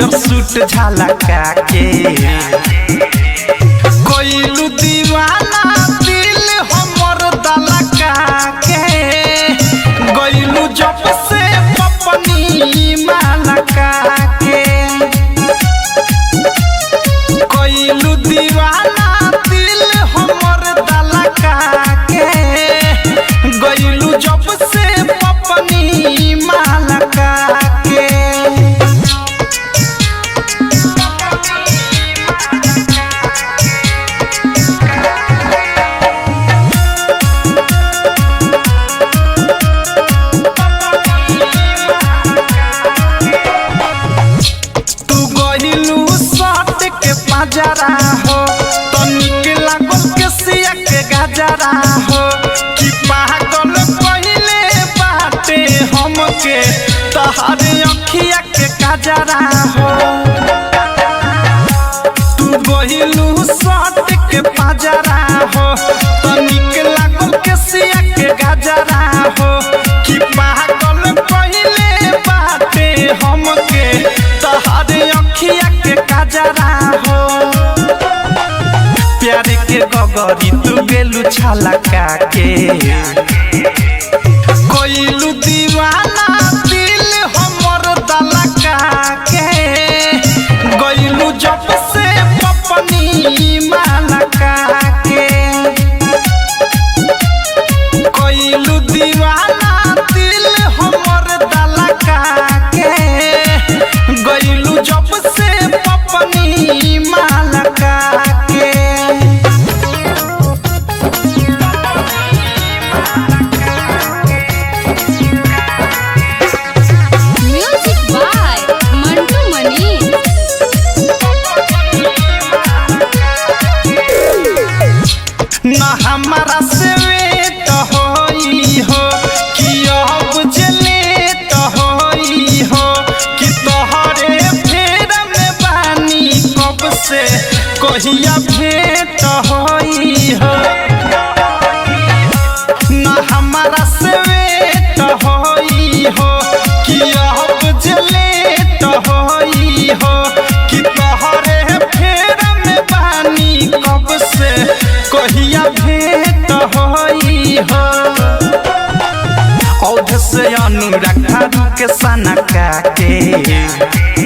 हरियर सूट झलका के कोइलू दीवाना दिल हमर दलका के गइलू जब से पपनी मालका के कोइलू दीवाना दिल हमर दलका के गइलू जब से पपनी मालका के जरा हो तो निक लागल के सिया के गजरा हो कि पागल पहिले बाटे हमके तहरे अखिया के गजरा हो तू गहिलू सट के पाजरा हो तो निक लागल के सिया के गजरा हो कि पागल पहिले बाटे हमके तहरे अखिया के गजरा हो प्यार के गगरी तू गेलू छलका के कोइलू दीवाना दिल हमर दलका के गइलू जब से पपनी मालका के कोइलू दीवाना दिल हमर दलका के गइलू जब से पपनी मालका के हमारा से वेट होई हो कि अब जले तो होई हो कि तोहरे फेर में बानी कब से कहिया भेंट होई हो ना हमारा से वेट होई हो कि अब जले तो होई हो कि तोहरे फेर में बानी कब से कहिया भेंट होई हो औध से अनुराग के सनका के